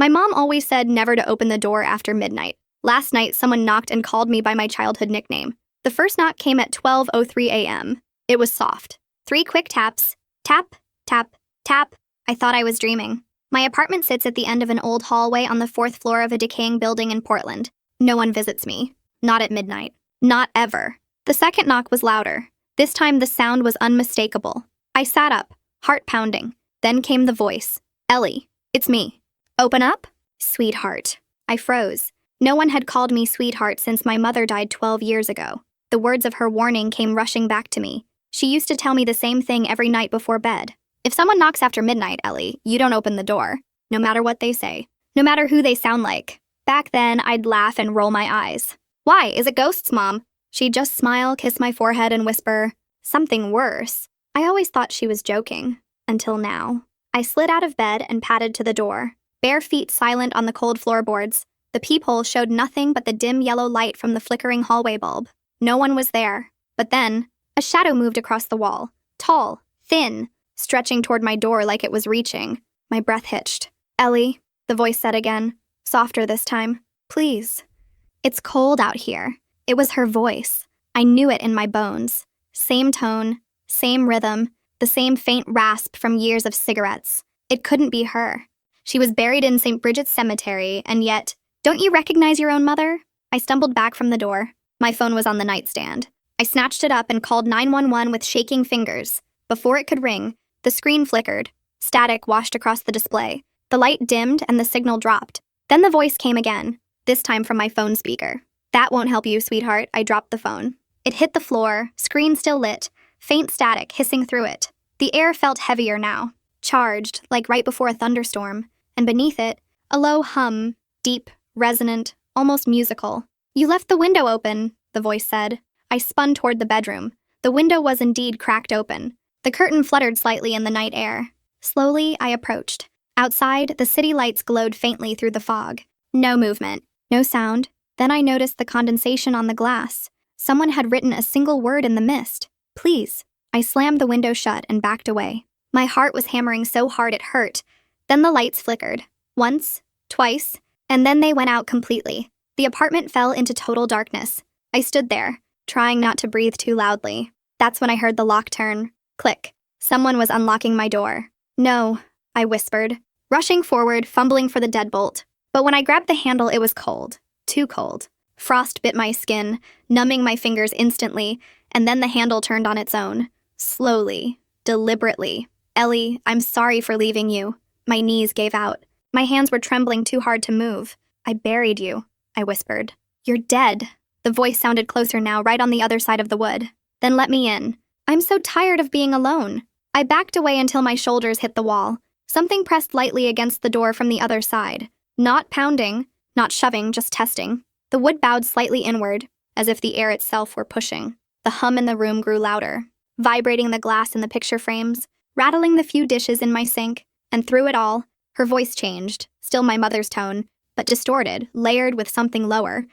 My mom always said never to open the door after midnight. Last night, someone knocked and called me by my childhood nickname. The first knock came at 12:03 a.m. It was soft. 3 quick taps. Tap, tap, tap. I thought I was dreaming. My apartment sits at the end of an old hallway on the 4th floor of a decaying building in Portland. No one visits me. Not at midnight. Not ever. The second knock was louder. This time the sound was unmistakable. I sat up, heart pounding. Then came the voice. Ellie, it's me. Open up? Sweetheart. I froze. No one had called me sweetheart since my mother died 12 years ago. The words of her warning came rushing back to me. She used to tell me the same thing every night before bed. If someone knocks after midnight, Ellie, you don't open the door, no matter what they say, no matter who they sound like. Back then, I'd laugh and roll my eyes. Why? Is it ghosts, Mom? She'd just smile, kiss my forehead, and whisper, something worse. I always thought she was joking, until now. I slid out of bed and padded to the door, bare feet silent on the cold floorboards. The peephole showed nothing but the dim yellow light from the flickering hallway bulb. No one was there. But then, a shadow moved across the wall, tall, thin, stretching toward my door like it was reaching. My breath hitched. Ellie, the voice said again, softer this time. Please. It's cold out here. It was her voice. I knew it in my bones. Same tone, same rhythm, the same faint rasp from years of cigarettes. It couldn't be her. She was buried in St. Bridget's Cemetery, and yet, don't you recognize your own mother? I stumbled back from the door. My phone was on the nightstand. I snatched it up and called 911 with shaking fingers. Before it could ring, the screen flickered. Static washed across the display. The light dimmed and the signal dropped. Then the voice came again, this time from my phone speaker. That won't help you, sweetheart. I dropped the phone. It hit the floor, screen still lit, faint static hissing through it. The air felt heavier now, charged, like right before a thunderstorm, and beneath it, a low hum, deep, resonant, almost musical. You left the window open, the voice said. I spun toward the bedroom. The window was indeed cracked open. The curtain fluttered slightly in the night air. Slowly, I approached. Outside, the city lights glowed faintly through the fog. No movement, no sound. Then I noticed the condensation on the glass. Someone had written a single word in the mist. Please. I slammed the window shut and backed away. My heart was hammering so hard it hurt. Then the lights flickered. Once, twice, and then they went out completely. The apartment fell into total darkness. I stood there, trying not to breathe too loudly. That's when I heard the lock turn. Click. Someone was unlocking my door. No, I whispered, rushing forward, fumbling for the deadbolt. But when I grabbed the handle, it was cold. Too cold. Frost bit my skin, numbing my fingers instantly, and then the handle turned on its own. Slowly, deliberately. Ellie, I'm sorry for leaving you. My knees gave out. My hands were trembling too hard to move. I buried you, I whispered. You're dead. The voice sounded closer now, right on the other side of the wood. Then let me in. I'm so tired of being alone. I backed away until my shoulders hit the wall. Something pressed lightly against the door from the other side. Not pounding, not shoving, just testing. The wood bowed slightly inward, as if the air itself were pushing. The hum in the room grew louder, vibrating the glass in the picture frames, rattling the few dishes in my sink, and through it all, her voice changed, still my mother's tone, but distorted, layered with something lower.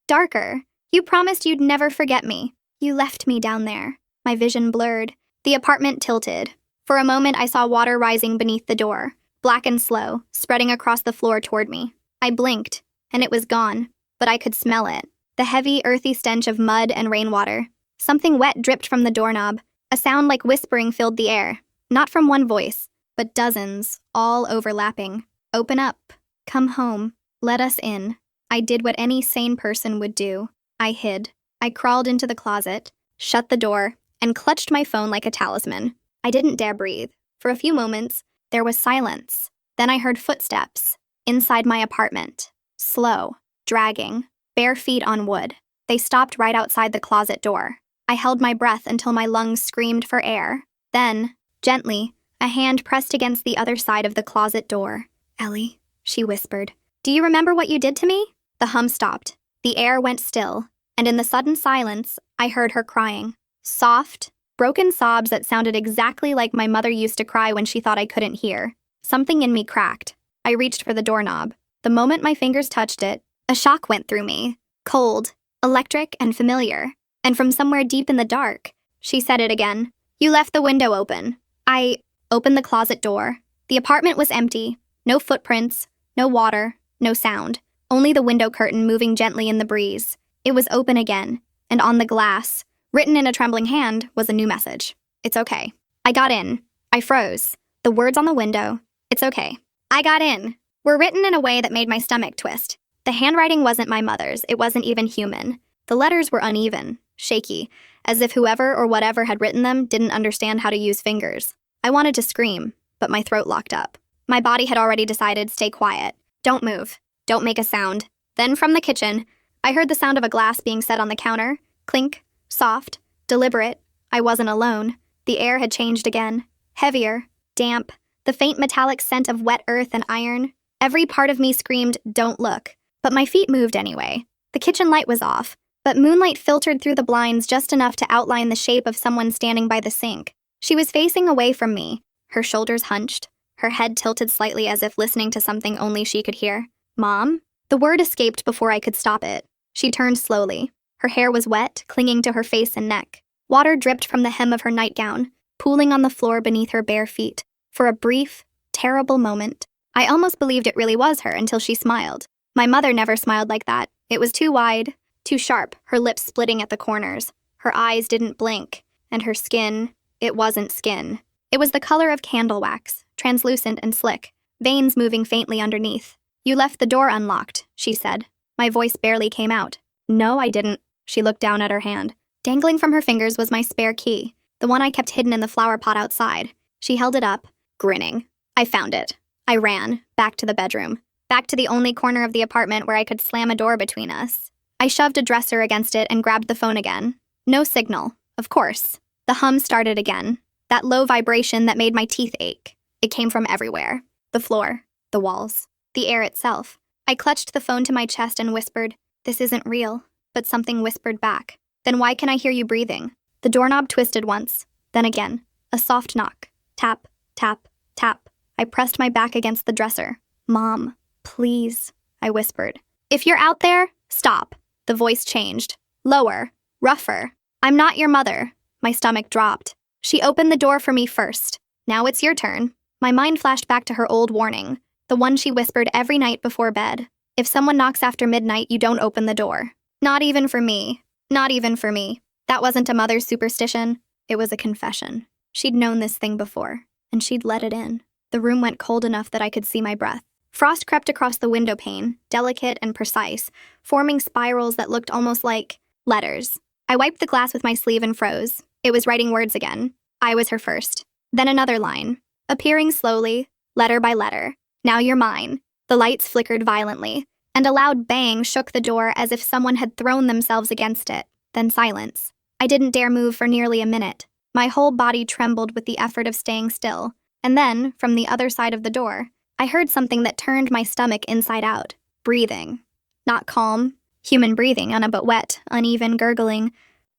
Darker. You promised you'd never forget me. You left me down there. My vision blurred. The apartment tilted. For a moment, I saw water rising beneath the door, black and slow, spreading across the floor toward me. I blinked, and it was gone, but I could smell it. The heavy, earthy stench of mud and rainwater. Something wet dripped from the doorknob. A sound like whispering filled the air. Not from one voice, but dozens, all overlapping. Open up. Come home. Let us in. I did what any sane person would do. I hid. I crawled into the closet, shut the door, and clutched my phone like a talisman. I didn't dare breathe. For a few moments, there was silence. Then I heard footsteps. Inside my apartment. Slow. Dragging. Bare feet on wood. They stopped right outside the closet door. I held my breath until my lungs screamed for air. Then, gently, a hand pressed against the other side of the closet door. Ellie, she whispered. Do you remember what you did to me? The hum stopped. The air went still, and in the sudden silence, I heard her crying. Soft, broken sobs that sounded exactly like my mother used to cry when she thought I couldn't hear. Something in me cracked. I reached for the doorknob. The moment my fingers touched it, a shock went through me. Cold, electric, and familiar. And from somewhere deep in the dark, she said it again. You left the window open. I opened the closet door. The apartment was empty. No footprints, No water, no sound, only the window curtain moving gently in the breeze. It was open again, and on the glass, written in a trembling hand, was a new message. It's okay. I got in. I froze. The words on the window. It's okay. I got in. Were written in a way that made my stomach twist. The handwriting wasn't my mother's. It wasn't even human. The letters were uneven, shaky, as if whoever or whatever had written them didn't understand how to use fingers. I wanted to scream, but my throat locked up. My body had already decided, stay quiet. Don't move. Don't make a sound. Then from the kitchen, I heard the sound of a glass being set on the counter. Clink, soft, deliberate. I wasn't alone. The air had changed again. Heavier, damp, the faint metallic scent of wet earth and iron. Every part of me screamed, don't look. But my feet moved anyway. The kitchen light was off, but moonlight filtered through the blinds just enough to outline the shape of someone standing by the sink. She was facing away from me, her shoulders hunched, her head tilted slightly as if listening to something only she could hear. Mom? The word escaped before I could stop it. She turned slowly. Her hair was wet, clinging to her face and neck. Water dripped from the hem of her nightgown, pooling on the floor beneath her bare feet. For a brief, terrible moment, I almost believed it really was her until she smiled. My mother never smiled like that. It was too wide, too sharp, her lips splitting at the corners. Her eyes didn't blink, and her skin, it wasn't skin. It was the color of candle wax, translucent and slick, veins moving faintly underneath. You left the door unlocked, she said. My voice barely came out. No, I didn't. She looked down at her hand. Dangling from her fingers was my spare key, the one I kept hidden in the flower pot outside. She held it up, grinning. I found it. I ran, back to the bedroom, back to the only corner of the apartment where I could slam a door between us. I shoved a dresser against it and grabbed the phone again. No signal, of course. The hum started again, that low vibration that made my teeth ache. It came from everywhere. The floor, the walls, the air itself. I clutched the phone to my chest and whispered, "This isn't real." But something whispered back, "Then why can I hear you breathing?" The doorknob twisted once, then again. A soft knock. Tap, tap, tap. I pressed my back against the dresser. "Mom, please," I whispered. "If you're out there, stop." The voice changed. Lower, rougher. "I'm not your mother." My stomach dropped. She opened the door for me first. "Now it's your turn." My mind flashed back to her old warning, the one she whispered every night before bed. If someone knocks after midnight, you don't open the door. Not even for me. Not even for me. That wasn't a mother's superstition. It was a confession. She'd known this thing before, and she'd let it in. The room went cold enough that I could see my breath. Frost crept across the window pane, delicate and precise, forming spirals that looked almost like letters. I wiped the glass with my sleeve and froze. It was writing words again. I was her first. Then another line, appearing slowly, letter by letter. "Now you're mine." The lights flickered violently, and a loud bang shook the door as if someone had thrown themselves against it. Then silence. I didn't dare move for nearly a minute. My whole body trembled with the effort of staying still. And then, from the other side of the door, I heard something that turned my stomach inside out. Breathing. Not calm, human breathing, but wet, uneven gurgling,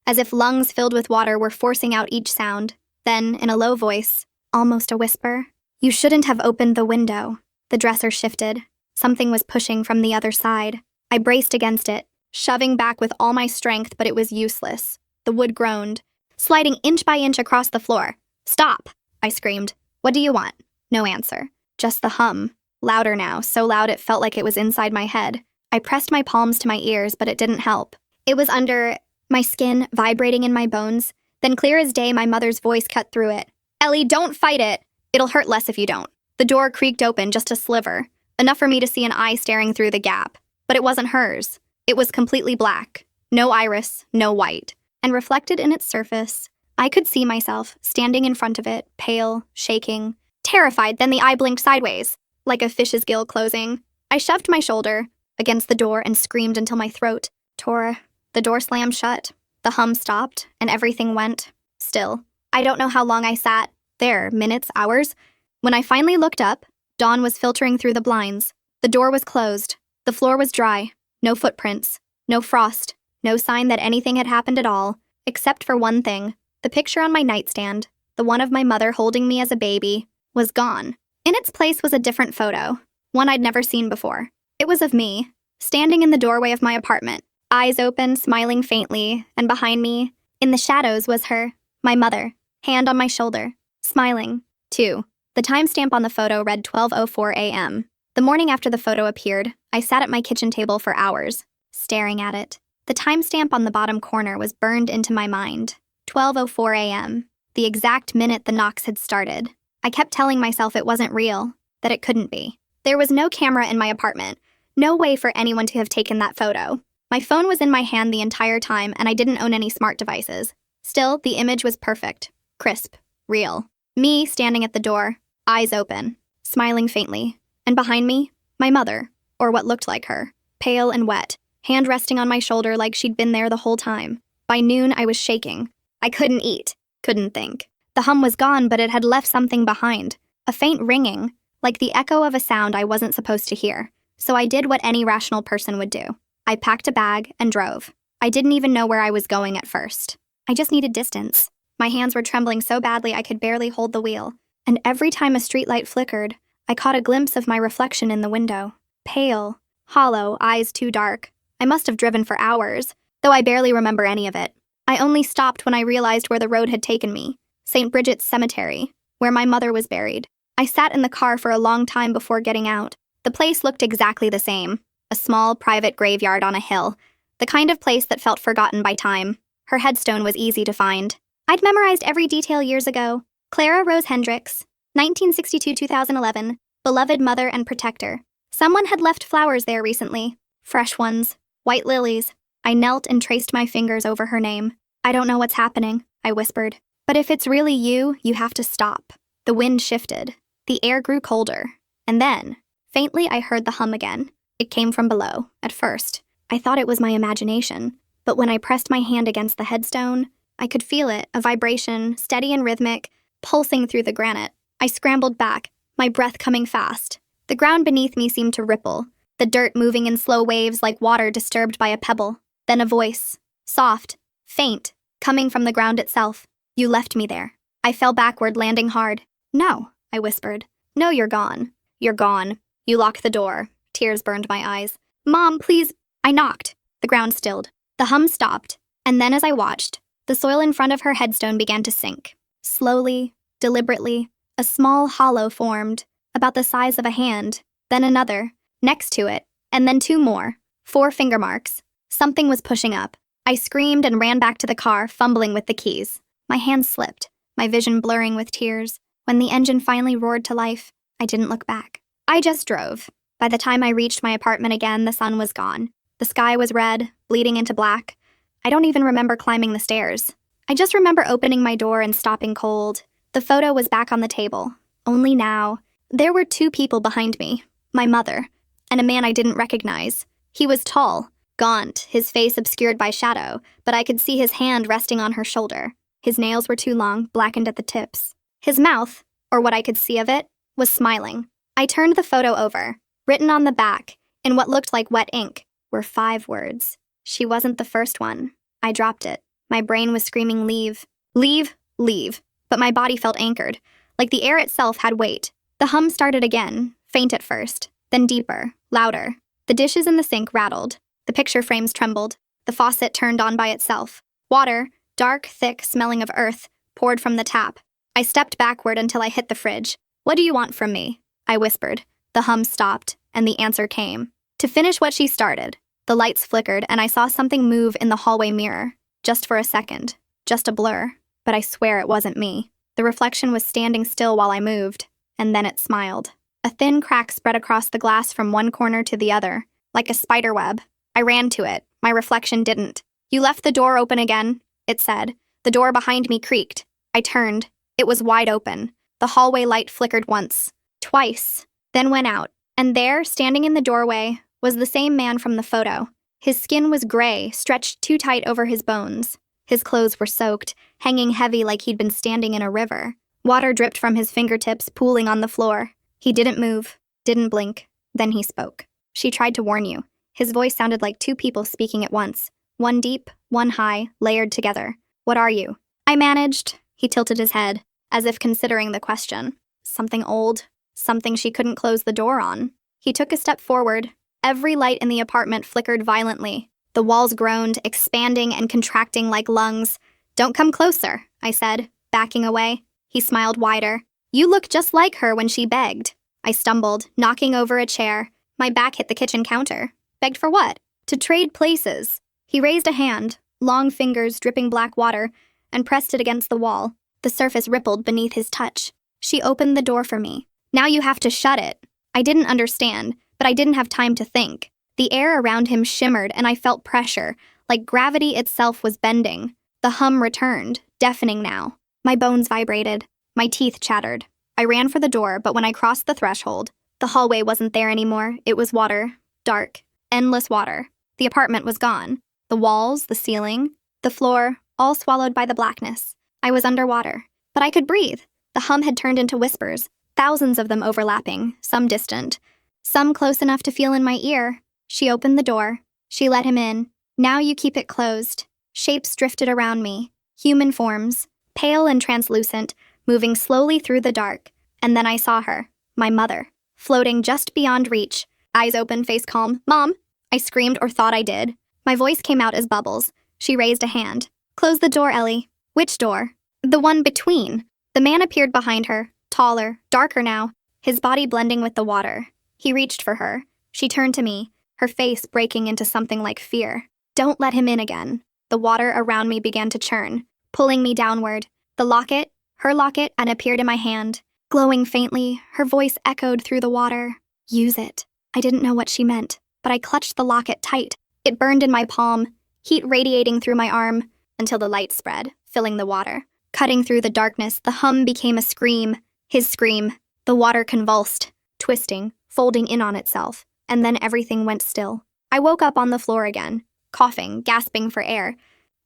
as if lungs filled with water were forcing out each sound. Then, in a low voice, almost a whisper, "You shouldn't have opened the window." The dresser shifted. Something was pushing from the other side. I braced against it, shoving back with all my strength, but it was useless. The wood groaned, sliding inch by inch across the floor. "Stop!" I screamed. "What do you want?" No answer. Just the hum. Louder now, so loud it felt like it was inside my head. I pressed my palms to my ears, but it didn't help. It was under my skin, vibrating in my bones. Then clear as day, my mother's voice cut through it. "Ellie, don't fight it. It'll hurt less if you don't." The door creaked open just a sliver, enough for me to see an eye staring through the gap. But it wasn't hers. It was completely black. No iris, no white. And reflected in its surface, I could see myself standing in front of it, pale, shaking, terrified. Then the eye blinked sideways, like a fish's gill closing. I shoved my shoulder against the door and screamed until my throat tore. The door slammed shut. The hum stopped, and everything went still. I don't know how long I sat there, minutes, hours. When I finally looked up, dawn was filtering through the blinds. The door was closed. The floor was dry. No footprints. No frost. No sign that anything had happened at all, except for one thing. The picture on my nightstand, the one of my mother holding me as a baby, was gone. In its place was a different photo, one I'd never seen before. It was of me, standing in the doorway of my apartment, eyes open, smiling faintly, and behind me, in the shadows, was her, my mother, hand on my shoulder, smiling, too. The timestamp on the photo read 12:04 a.m. The morning after the photo appeared, I sat at my kitchen table for hours, staring at it. The timestamp on the bottom corner was burned into my mind. 12:04 a.m., the exact minute the knocks had started. I kept telling myself it wasn't real, that it couldn't be. There was no camera in my apartment, no way for anyone to have taken that photo. My phone was in my hand the entire time, and I didn't own any smart devices. Still, the image was perfect, crisp, real. Me standing at the door, eyes open, smiling faintly. And behind me, my mother, or what looked like her, pale and wet, hand resting on my shoulder like she'd been there the whole time. By noon, I was shaking. I couldn't eat, couldn't think. The hum was gone, but it had left something behind. A faint ringing, like the echo of a sound I wasn't supposed to hear. So I did what any rational person would do. I packed a bag and drove. I didn't even know where I was going at first. I just needed distance. My hands were trembling so badly I could barely hold the wheel. And every time a streetlight flickered, I caught a glimpse of my reflection in the window. Pale, hollow, eyes too dark. I must have driven for hours, though I barely remember any of it. I only stopped when I realized where the road had taken me, St. Bridget's Cemetery, where my mother was buried. I sat in the car for a long time before getting out. The place looked exactly the same, a small, private graveyard on a hill, the kind of place that felt forgotten by time. Her headstone was easy to find. I'd memorized every detail years ago. Clara Rose Hendricks, 1962-2011, beloved mother and protector. Someone had left flowers there recently. Fresh ones. White lilies. I knelt and traced my fingers over her name. I don't know what's happening, I whispered. But if it's really you, you have to stop. The wind shifted. The air grew colder. And then, faintly, I heard the hum again. It came from below, at first. I thought it was my imagination. But when I pressed my hand against the headstone, I could feel it, a vibration, steady and rhythmic, pulsing through the granite. I scrambled back, my breath coming fast. The ground beneath me seemed to ripple, the dirt moving in slow waves like water disturbed by a pebble. Then a voice, soft, faint, coming from the ground itself. You left me there. I fell backward, landing hard. No, I whispered. No, you're gone. You're gone. You locked the door. Tears burned my eyes. Mom, please. I knocked. The ground stilled. The hum stopped. And then as I watched, the soil in front of her headstone began to sink. Slowly, deliberately, a small hollow formed, about the size of a hand, then another, next to it, and then two more, 4 finger marks. Something was pushing up. I screamed and ran back to the car, fumbling with the keys. My hands slipped, my vision blurring with tears. When the engine finally roared to life, I didn't look back. I just drove. By the time I reached my apartment again, the sun was gone. The sky was red, bleeding into black. I don't even remember climbing the stairs. I just remember opening my door and stopping cold. The photo was back on the table. Only now, there were 2 people behind me, my mother, and a man I didn't recognize. He was tall, gaunt, his face obscured by shadow, but I could see his hand resting on her shoulder. His nails were too long, blackened at the tips. His mouth, or what I could see of it, was smiling. I turned the photo over. Written on the back, in what looked like wet ink, were 5 words. She wasn't the first one. I dropped it. My brain was screaming, leave, leave, leave. But my body felt anchored, like the air itself had weight. The hum started again, faint at first, then deeper, louder. The dishes in the sink rattled. The picture frames trembled. The faucet turned on by itself. Water, dark, thick, smelling of earth, poured from the tap. I stepped backward until I hit the fridge. What do you want from me? I whispered. The hum stopped, and the answer came. To finish what she started, the lights flickered, and I saw something move in the hallway mirror. Just for a second. Just a blur. But I swear it wasn't me. The reflection was standing still while I moved, and then it smiled. A thin crack spread across the glass from one corner to the other, like a spider web. I ran to it. My reflection didn't. You left the door open again, it said. The door behind me creaked. I turned. It was wide open. The hallway light flickered once, twice, then went out. And there, standing in the doorway, was the same man from the photo. His skin was gray, stretched too tight over his bones. His clothes were soaked, hanging heavy like he'd been standing in a river. Water dripped from his fingertips, pooling on the floor. He didn't move, didn't blink. Then he spoke. She tried to warn you. His voice sounded like 2 people speaking at once. One deep, one high, layered together. What are you? I managed. He tilted his head, as if considering the question. Something old. Something she couldn't close the door on. He took a step forward. Every light in the apartment flickered violently. The walls groaned, expanding and contracting like lungs. Don't come closer, I said, backing away. He smiled wider. You look just like her when she begged. I stumbled, knocking over a chair. My back hit the kitchen counter. Begged for what? To trade places. He raised a hand, long fingers dripping black water, and pressed it against the wall. The surface rippled beneath his touch. She opened the door for me. Now you have to shut it. I didn't understand, but I didn't have time to think. The air around him shimmered and I felt pressure, like gravity itself was bending. The hum returned, deafening now. My bones vibrated. My teeth chattered. I ran for the door, but when I crossed the threshold, the hallway wasn't there anymore. It was water. Dark. Endless water. The apartment was gone. The walls, the ceiling, the floor, all swallowed by the blackness. I was underwater. But I could breathe. The hum had turned into whispers, thousands of them overlapping, some distant, some close enough to feel in my ear. She opened the door. She let him in. Now you keep it closed. Shapes drifted around me. Human forms, pale and translucent, moving slowly through the dark. And then I saw her, my mother, floating just beyond reach, eyes open, face calm. Mom! I screamed, or thought I did. My voice came out as bubbles. She raised a hand. Close the door, Ellie. Which door? The one between. The man appeared behind her, taller, darker now, his body blending with the water. He reached for her. She turned to me, her face breaking into something like fear. Don't let him in again. The water around me began to churn, pulling me downward. The locket, her locket, and appeared in my hand. Glowing faintly, her voice echoed through the water. Use it. I didn't know what she meant, but I clutched the locket tight. It burned in my palm, heat radiating through my arm, until the light spread, filling the water. Cutting through the darkness, the hum became a scream. His scream. The water convulsed, twisting, folding in on itself, and then everything went still. I woke up on the floor again, coughing, gasping for air.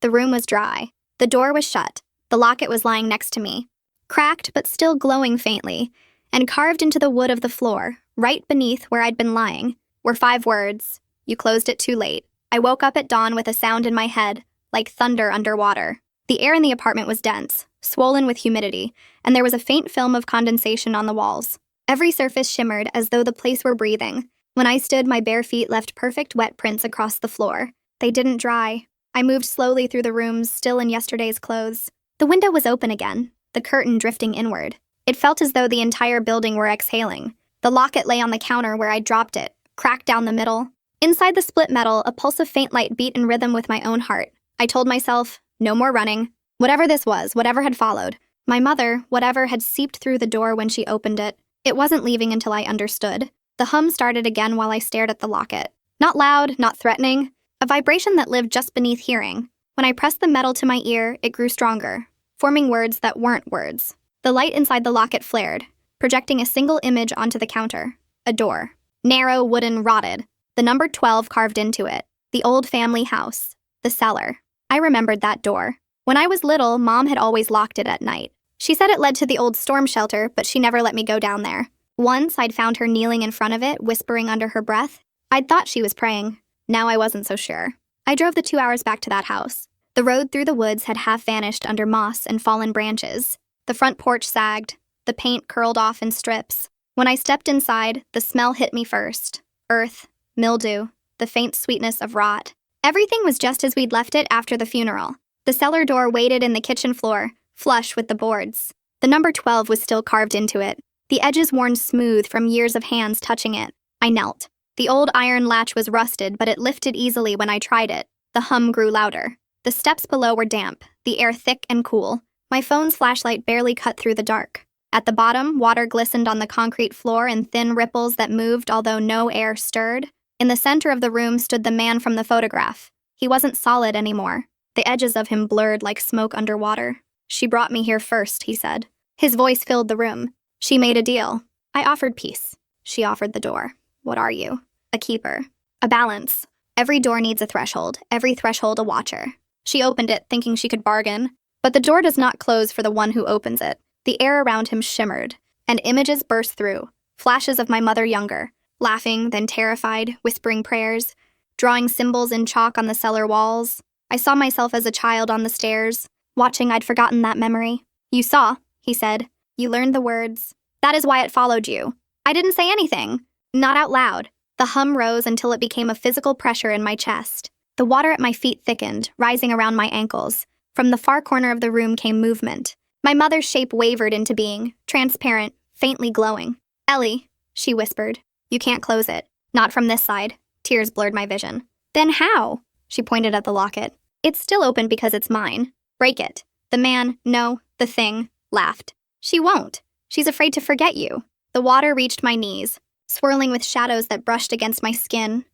The room was dry. The door was shut. The locket was lying next to me, cracked but still glowing faintly, and carved into the wood of the floor, right beneath where I'd been lying, were 5 words. You closed it too late. I woke up at dawn with a sound in my head, like thunder underwater. The air in the apartment was dense, swollen with humidity, and there was a faint film of condensation on the walls. Every surface shimmered as though the place were breathing. When I stood, my bare feet left perfect wet prints across the floor. They didn't dry. I moved slowly through the rooms, still in yesterday's clothes. The window was open again, the curtain drifting inward. It felt as though the entire building were exhaling. The locket lay on the counter where I'd dropped it, cracked down the middle. Inside the split metal, a pulse of faint light beat in rhythm with my own heart. I told myself, no more running. Whatever this was, whatever had followed. My mother, whatever had seeped through the door when she opened it. It wasn't leaving until I understood. The hum started again while I stared at the locket. Not loud, not threatening. A vibration that lived just beneath hearing. When I pressed the metal to my ear, it grew stronger, forming words that weren't words. The light inside the locket flared, projecting a single image onto the counter. A door. Narrow, wooden, rotted. The number 12 carved into it. The old family house. The cellar. I remembered that door. When I was little, Mom had always locked it at night. She said it led to the old storm shelter, but she never let me go down there. Once, I'd found her kneeling in front of it, whispering under her breath. I'd thought she was praying. Now I wasn't so sure. I drove the 2 hours back to that house. The road through the woods had half vanished under moss and fallen branches. The front porch sagged. The paint curled off in strips. When I stepped inside, the smell hit me first. Earth, mildew, the faint sweetness of rot. Everything was just as we'd left it after the funeral. The cellar door waited in the kitchen floor, flush with the boards. The number 12 was still carved into it, the edges worn smooth from years of hands touching it. I knelt. The old iron latch was rusted, but it lifted easily when I tried it. The hum grew louder. The steps below were damp, the air thick and cool. My phone's flashlight barely cut through the dark. At the bottom, water glistened on the concrete floor in thin ripples that moved although no air stirred. In the center of the room stood the man from the photograph. He wasn't solid anymore. The edges of him blurred like smoke underwater. She brought me here first, he said. His voice filled the room. She made a deal. I offered peace. She offered the door. What are you? A keeper. A balance. Every door needs a threshold, every threshold a watcher. She opened it, thinking she could bargain. But the door does not close for the one who opens it. The air around him shimmered, and images burst through. Flashes of my mother younger, laughing, then terrified, whispering prayers, drawing symbols in chalk on the cellar walls. I saw myself as a child on the stairs, watching. I'd forgotten that memory. You saw, he said. You learned the words. That is why it followed you. I didn't say anything. Not out loud. The hum rose until it became a physical pressure in my chest. The water at my feet thickened, rising around my ankles. From the far corner of the room came movement. My mother's shape wavered into being, transparent, faintly glowing. Ellie, she whispered. You can't close it. Not from this side. Tears blurred my vision. Then how? She pointed at the locket. It's still open because it's mine. Break it. The man, no, the thing, laughed. She won't. She's afraid to forget you. The water reached my knees, swirling with shadows that brushed against my skin.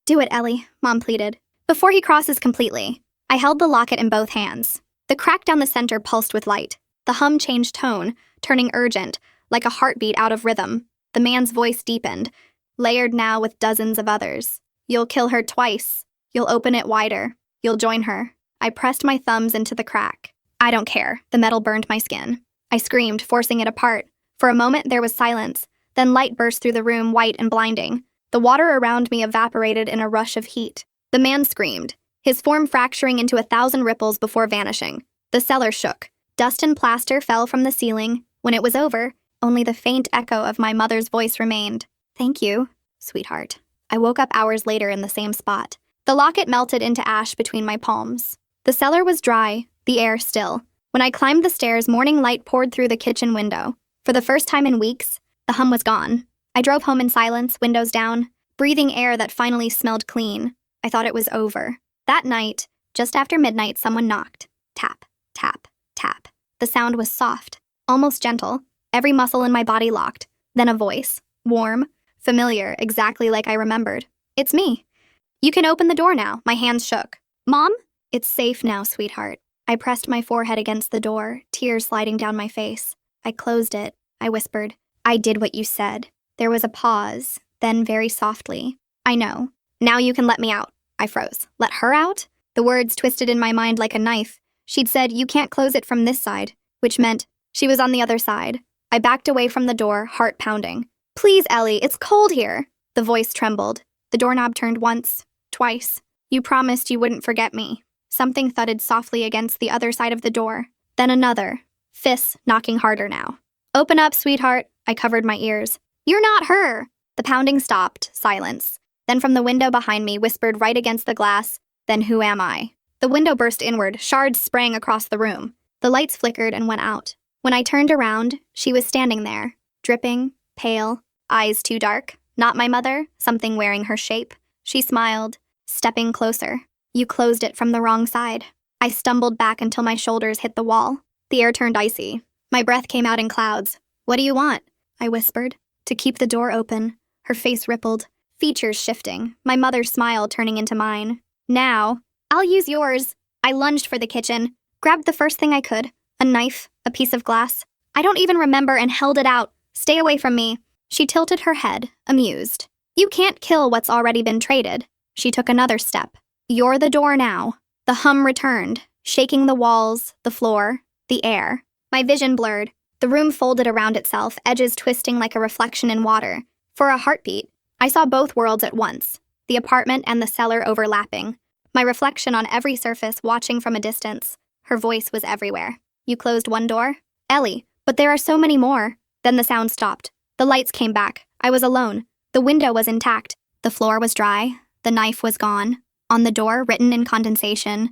Do it, Ellie, Mom pleaded. Before he crosses completely. I held the locket in both hands. The crack down the center pulsed with light. The hum changed tone, turning urgent, like a heartbeat out of rhythm. The man's voice deepened, layered now with dozens of others. You'll kill her twice. You'll open it wider. You'll join her. I pressed my thumbs into the crack. I don't care. The metal burned my skin. I screamed, forcing it apart. For a moment there was silence. Then light burst through the room, white and blinding. The water around me evaporated in a rush of heat. The man screamed, his form fracturing into 1,000 ripples before vanishing. The cellar shook. Dust and plaster fell from the ceiling. When it was over, only the faint echo of my mother's voice remained. Thank you, sweetheart. I woke up hours later in the same spot. The locket melted into ash between my palms. The cellar was dry, the air still. When I climbed the stairs, morning light poured through the kitchen window. For the first time in weeks, the hum was gone. I drove home in silence, windows down, breathing air that finally smelled clean. I thought it was over. That night, just after midnight, someone knocked. Tap, tap, tap. The sound was soft, almost gentle. Every muscle in my body locked. Then a voice, warm, familiar, exactly like I remembered. It's me. You can open the door now. My hands shook. Mom? It's safe now, sweetheart. I pressed my forehead against the door, tears sliding down my face. I closed it. I whispered, I did what you said. There was a pause, then very softly, I know. Now you can let me out. I froze. Let her out? The words twisted in my mind like a knife. She'd said, you can't close it from this side, which meant she was on the other side. I backed away from the door, heart pounding. Please, Ellie, it's cold here. The voice trembled. The doorknob turned once, twice. You promised you wouldn't forget me. Something thudded softly against the other side of the door. Then another. Fists knocking harder now. Open up, sweetheart. I covered my ears. You're not her. The pounding stopped, silence. Then from the window behind me, whispered right against the glass, then who am I? The window burst inward, shards sprang across the room. The lights flickered and went out. When I turned around, she was standing there, dripping, pale, eyes too dark. Not my mother, something wearing her shape. She smiled, stepping closer. You closed it from the wrong side. I stumbled back until my shoulders hit the wall. The air turned icy. My breath came out in clouds. What do you want? I whispered. To keep the door open. Her face rippled, features shifting, my mother's smile turning into mine. Now, I'll use yours. I lunged for the kitchen, grabbed the first thing I could, a knife, a piece of glass. I don't even remember and held it out. Stay away from me. She tilted her head, amused. You can't kill what's already been traded. She took another step. You're the door now. The hum returned, shaking the walls, the floor, the air. My vision blurred. The room folded around itself, edges twisting like a reflection in water. For a heartbeat, I saw both worlds at once, the apartment and the cellar overlapping. My reflection on every surface watching from a distance. Her voice was everywhere. You closed one door? Ellie, but there are so many more. Then the sound stopped. The lights came back. I was alone. The window was intact. The floor was dry. The knife was gone. On the door, written in condensation,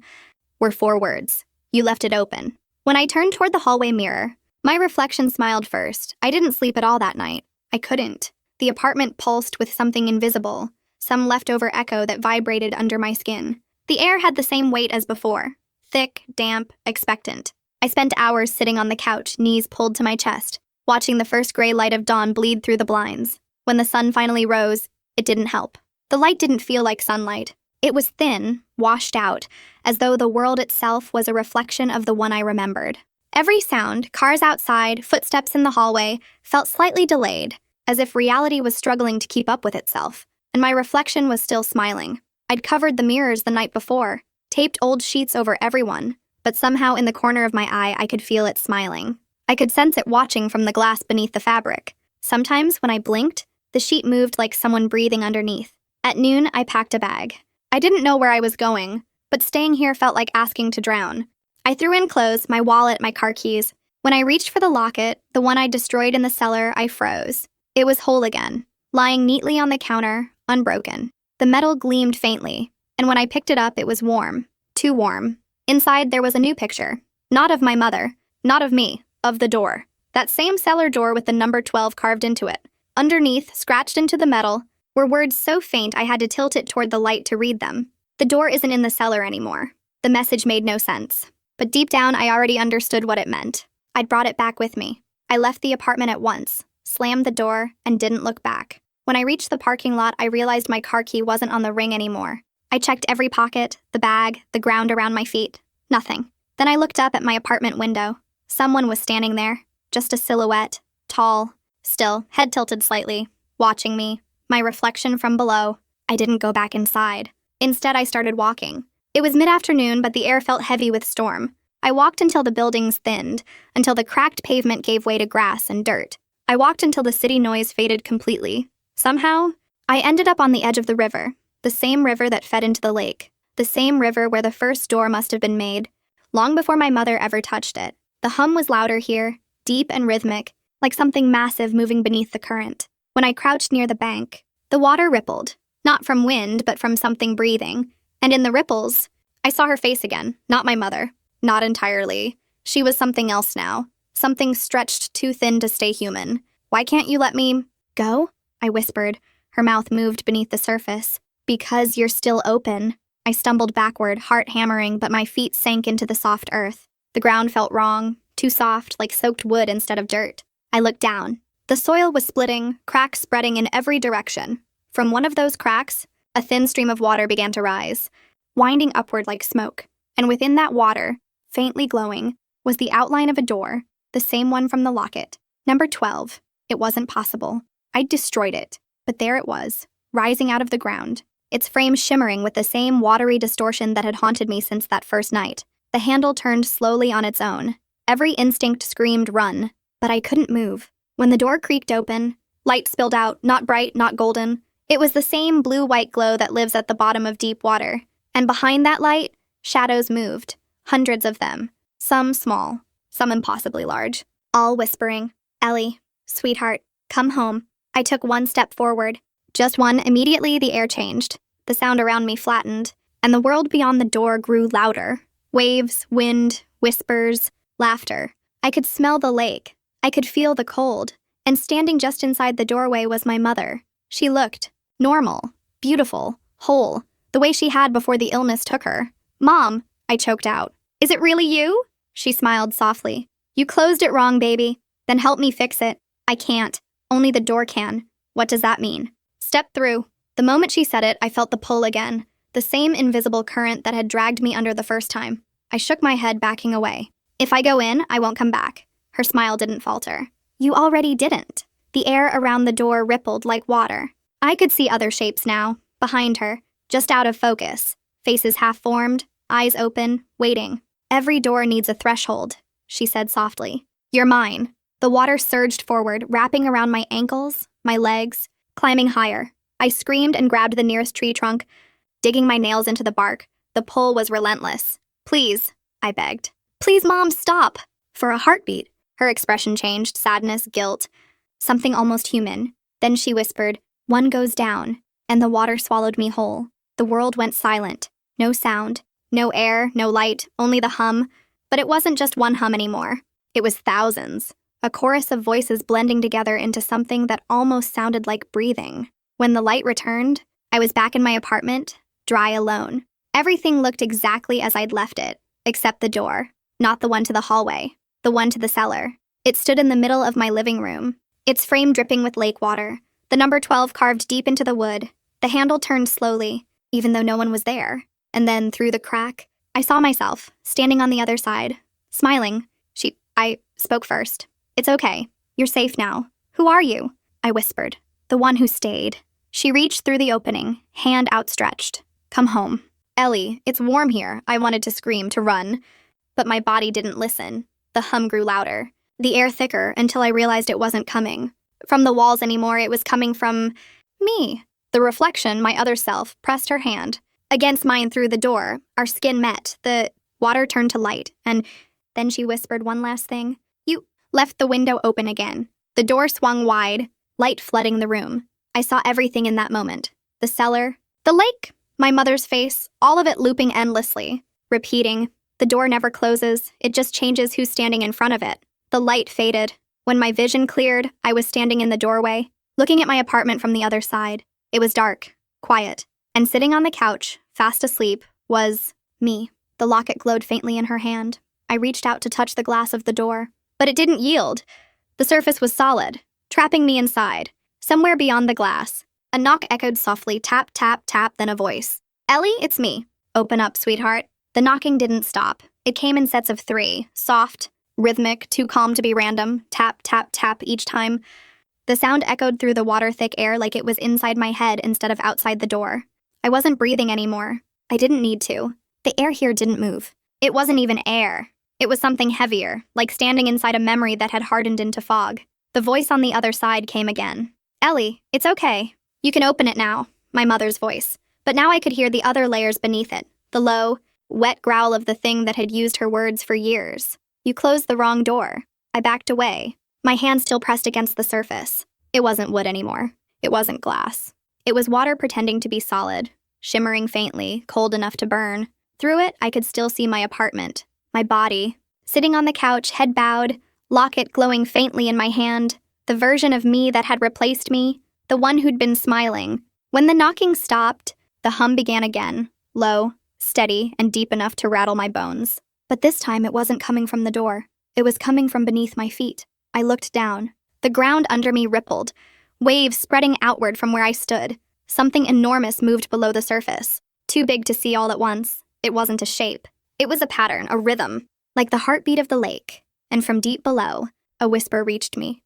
were 4 words. You left it open. When I turned toward the hallway mirror, my reflection smiled first. I didn't sleep at all that night. I couldn't. The apartment pulsed with something invisible, some leftover echo that vibrated under my skin. The air had the same weight as before, thick, damp, expectant. I spent hours sitting on the couch, knees pulled to my chest, watching the first gray light of dawn bleed through the blinds. When the sun finally rose, it didn't help. The light didn't feel like sunlight. It was thin, washed out, as though the world itself was a reflection of the one I remembered. Every sound, cars outside, footsteps in the hallway, felt slightly delayed, as if reality was struggling to keep up with itself, and my reflection was still smiling. I'd covered the mirrors the night before, taped old sheets over everyone, but somehow in the corner of my eye I could feel it smiling. I could sense it watching from the glass beneath the fabric. Sometimes, when I blinked, the sheet moved like someone breathing underneath. At noon, I packed a bag. I didn't know where I was going, but staying here felt like asking to drown. I threw in clothes, my wallet, my car keys. When I reached for the locket, the one I destroyed in the cellar, I froze. It was whole again, lying neatly on the counter, unbroken. The metal gleamed faintly, and when I picked it up, it was warm. Too warm. Inside, there was a new picture. Not of my mother, not of me, of the door. That same cellar door with the number 12 carved into it. Underneath, scratched into the metal, were words so faint I had to tilt it toward the light to read them. The door isn't in the cellar anymore. The message made no sense. But deep down, I already understood what it meant. I'd brought it back with me. I left the apartment at once, slammed the door, and didn't look back. When I reached the parking lot, I realized my car key wasn't on the ring anymore. I checked every pocket, the bag, the ground around my feet. Nothing. Then I looked up at my apartment window. Someone was standing there, just a silhouette, tall, still, head tilted slightly, watching me, my reflection from below. I didn't go back inside. Instead, I started walking. It was mid-afternoon, but the air felt heavy with storm. I walked until the buildings thinned, until the cracked pavement gave way to grass and dirt. I walked until the city noise faded completely. Somehow, I ended up on the edge of the river, the same river that fed into the lake, the same river where the first door must have been made, long before my mother ever touched it. The hum was louder here, deep and rhythmic, like something massive moving beneath the current. When I crouched near the bank, the water rippled, not from wind, but from something breathing. And in the ripples, I saw her face again, not my mother. Not entirely. She was something else now. Something stretched too thin to stay human. Why can't you let me go? I whispered. Her mouth moved beneath the surface. Because you're still open. I stumbled backward, heart hammering, but my feet sank into the soft earth. The ground felt wrong, too soft, like soaked wood instead of dirt. I looked down. The soil was splitting, cracks spreading in every direction. From one of those cracks, a thin stream of water began to rise, winding upward like smoke. And within that water, faintly glowing, was the outline of a door, the same one from the locket. Number 12. It wasn't possible. I'd destroyed it. But there it was, rising out of the ground, its frame shimmering with the same watery distortion that had haunted me since that first night. The handle turned slowly on its own. Every instinct screamed run, but I couldn't move. When the door creaked open, light spilled out, not bright, not golden. It was the same blue-white glow that lives at the bottom of deep water. And behind that light, shadows moved. Hundreds of them. Some small, some impossibly large. All whispering, "Ellie, sweetheart, come home." I took one step forward. Just one. Immediately, the air changed. The sound around me flattened, and the world beyond the door grew louder. Waves, wind, whispers, laughter. I could smell the lake. I could feel the cold. And standing just inside the doorway was my mother. She looked normal, beautiful, whole, the way she had before the illness took her. "Mom," I choked out. "Is it really you?" She smiled softly. "You closed it wrong, baby. Then help me fix it." "I can't. Only the door can." "What does that mean?" "Step through." The moment she said it, I felt the pull again, the same invisible current that had dragged me under the first time. I shook my head, backing away. "If I go in, I won't come back." Her smile didn't falter. "You already didn't." The air around the door rippled like water. I could see other shapes now, behind her, just out of focus. Faces half-formed, eyes open, waiting. "Every door needs a threshold," she said softly. "You're mine." The water surged forward, wrapping around my ankles, my legs, climbing higher. I screamed and grabbed the nearest tree trunk, digging my nails into the bark. The pull was relentless. "Please," I begged. "Please, Mom, stop." For a heartbeat, her expression changed, sadness, guilt, something almost human. Then she whispered, "One goes down," and the water swallowed me whole. The world went silent. No sound, no air, no light, only the hum. But it wasn't just one hum anymore. It was thousands. A chorus of voices blending together into something that almost sounded like breathing. When the light returned, I was back in my apartment, dry alone. Everything looked exactly as I'd left it, except the door. Not the one to the hallway, the one to the cellar. It stood in the middle of my living room, its frame dripping with lake water, the number 12 carved deep into the wood. The handle turned slowly, even though no one was there. And then, through the crack, I saw myself, standing on the other side, smiling. I spoke first. "It's okay. You're safe now." "Who are you?" I whispered. "The one who stayed." She reached through the opening, hand outstretched. "Come home." "Ellie, it's warm here." I wanted to scream, to run. But my body didn't listen. The hum grew louder, the air thicker, until I realized it wasn't coming from the walls anymore. It was coming from me. The reflection, my other self, pressed her hand against mine through the door. Our skin met. The water turned to light, and then she whispered one last thing. "You left the window open again." The door swung wide, light flooding the room. I saw everything in that moment. The cellar, the lake, my mother's face, all of it looping endlessly, repeating. The door never closes, it just changes who's standing in front of it. The light faded. When my vision cleared, I was standing in the doorway, Looking at my apartment from the other side, it was dark, quiet, and sitting on the couch, fast asleep, was me. The locket glowed faintly in her hand. I reached out to touch the glass of the door, but it didn't yield. The surface was solid, trapping me inside. Somewhere beyond the glass, a knock echoed softly, tap, tap, tap, then a voice. Ellie, it's me. Open up, sweetheart. The knocking didn't stop. It came in sets of 3, soft, rhythmic, too calm to be random, tap, tap, tap each time. The sound echoed through the water-thick air like it was inside my head instead of outside the door. I wasn't breathing anymore. I didn't need to. The air here didn't move. It wasn't even air. It was something heavier, like standing inside a memory that had hardened into fog. The voice on the other side came again. Ellie, it's okay. You can open it now, my mother's voice. But now I could hear the other layers beneath it, the low, wet growl of the thing that had used her words for years. You closed the wrong door. I backed away, my hand still pressed against the surface. It wasn't wood anymore. It wasn't glass. It was water pretending to be solid, shimmering faintly, cold enough to burn. Through it, I could still see my apartment, my body, sitting on the couch, head bowed, locket glowing faintly in my hand, the version of me that had replaced me, the one who'd been smiling. When the knocking stopped, the hum began again, low, steady, and deep enough to rattle my bones. But this time it wasn't coming from the door. It was coming from beneath my feet. I looked down. The ground under me rippled, waves spreading outward from where I stood. Something enormous moved below the surface, too big to see all at once. It wasn't a shape. It was a pattern, a rhythm, like the heartbeat of the lake. And from deep below, a whisper reached me.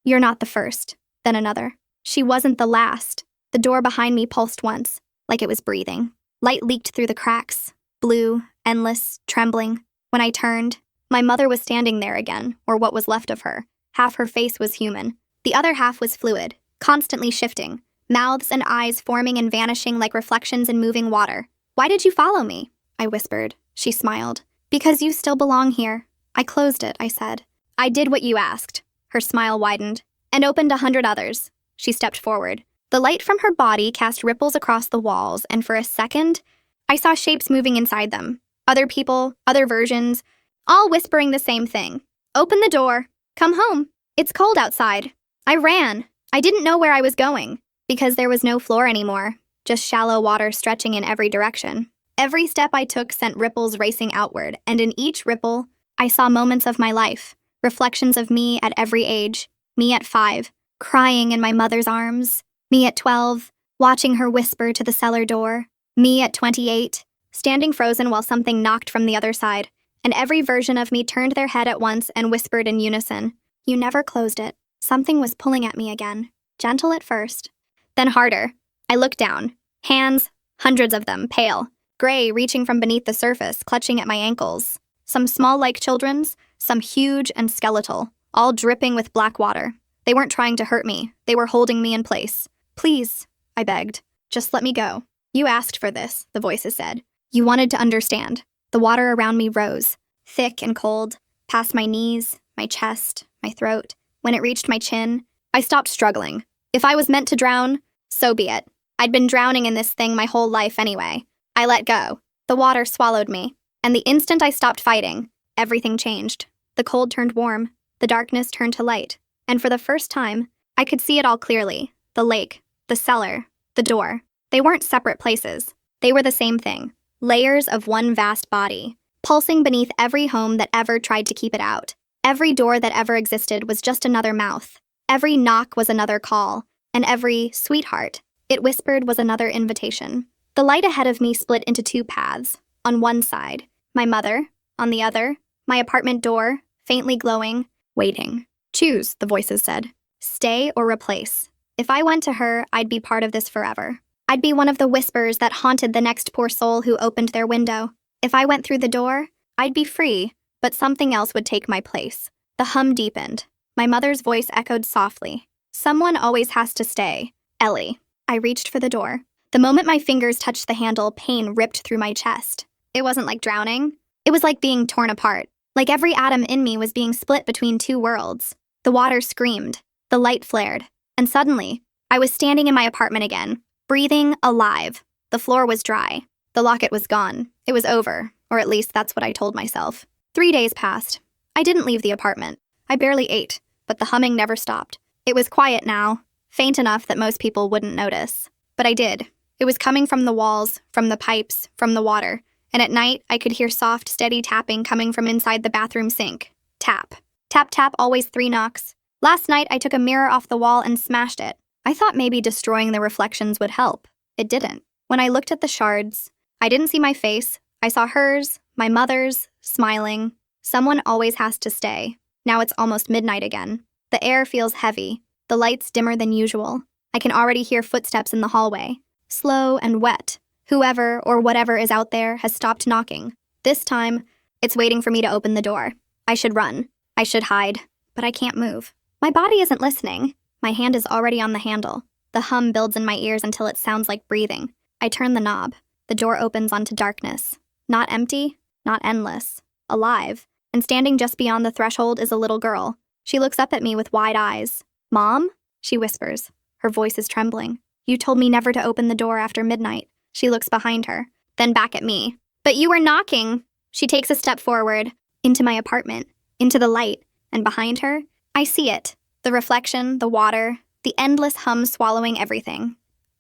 You're not the first. Then another. She wasn't the last. The door behind me pulsed once, like it was breathing. Light leaked through the cracks, blue, endless, trembling. When I turned, my mother was standing there again, or what was left of her. Half her face was human. The other half was fluid, constantly shifting, mouths and eyes forming and vanishing like reflections in moving water. Why did you follow me? I whispered. She smiled. Because you still belong here. I closed it, I said. I did what you asked. Her smile widened, and opened 100 others. She stepped forward. The light from her body cast ripples across the walls, and for a second, I saw shapes moving inside them. Other people, other versions, all whispering the same thing. Open the door. Come home. It's cold outside. I ran. I didn't know where I was going, because there was no floor anymore, just shallow water stretching in every direction. Every step I took sent ripples racing outward, and in each ripple, I saw moments of my life, reflections of me at every age, me at 5, crying in my mother's arms, me at 12, watching her whisper to the cellar door, me at 28, standing frozen while something knocked from the other side, and every version of me turned their head at once and whispered in unison. You never closed it. Something was pulling at me again, gentle at first, then harder. I looked down. Hands, hundreds of them, pale, gray, reaching from beneath the surface, clutching at my ankles. Some small like children's, some huge and skeletal, all dripping with black water. They weren't trying to hurt me. They were holding me in place. Please, I begged. Just let me go. You asked for this, the voices said. You wanted to understand. The water around me rose, thick and cold, past my knees, my chest, my throat. When it reached my chin, I stopped struggling. If I was meant to drown, so be it. I'd been drowning in this thing my whole life anyway. I let go. The water swallowed me. And the instant I stopped fighting, everything changed. The cold turned warm. The darkness turned to light. And for the first time, I could see it all clearly. The lake, the cellar, the door. They weren't separate places. They were the same thing. Layers of one vast body, pulsing beneath every home that ever tried to keep it out. Every door that ever existed was just another mouth. Every knock was another call. And every sweetheart it whispered was another invitation. The light ahead of me split into 2 paths. On one side, my mother. On the other, my apartment door, faintly glowing, waiting. Choose, the voices said. Stay or replace. If I went to her, I'd be part of this forever. I'd be one of the whispers that haunted the next poor soul who opened their window. If I went through the door, I'd be free, but something else would take my place. The hum deepened. My mother's voice echoed softly. Someone always has to stay. Ellie. I reached for the door. The moment my fingers touched the handle, pain ripped through my chest. It wasn't like drowning. It was like being torn apart. Like every atom in me was being split between 2 worlds. The water screamed. The light flared. And suddenly, I was standing in my apartment again, breathing, alive. The floor was dry. The locket was gone. It was over, or at least that's what I told myself. 3 days passed. I didn't leave the apartment. I barely ate, but the humming never stopped. It was quiet now, faint enough that most people wouldn't notice. But I did. It was coming from the walls, from the pipes, from the water, and at night I could hear soft, steady tapping coming from inside the bathroom sink. Tap. Tap, tap, always 3 knocks. Last night I took a mirror off the wall and smashed it. I thought maybe destroying the reflections would help. It didn't. When I looked at the shards, I didn't see my face. I saw hers, my mother's, smiling. Someone always has to stay. Now it's almost midnight again. The air feels heavy. The lights dimmer than usual. I can already hear footsteps in the hallway. Slow and wet. Whoever or whatever is out there has stopped knocking. This time, it's waiting for me to open the door. I should run. I should hide. But I can't move. My body isn't listening. My hand is already on the handle. The hum builds in my ears until it sounds like breathing. I turn the knob. The door opens onto darkness. Not empty, not endless. Alive. And standing just beyond the threshold is a little girl. She looks up at me with wide eyes. "Mom?" she whispers. Her voice is trembling. "You told me never to open the door after midnight." She looks behind her, then back at me. "But you were knocking." She takes a step forward, into my apartment, into the light, and behind her, I see it. The reflection, the water, the endless hum swallowing everything.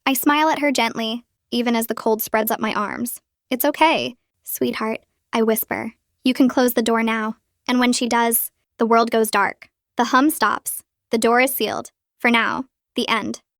I smile at her gently, even as the cold spreads up my arms. "It's okay, sweetheart," I whisper. "You can close the door now." And when she does, the world goes dark. The hum stops. The door is sealed. For now, the end.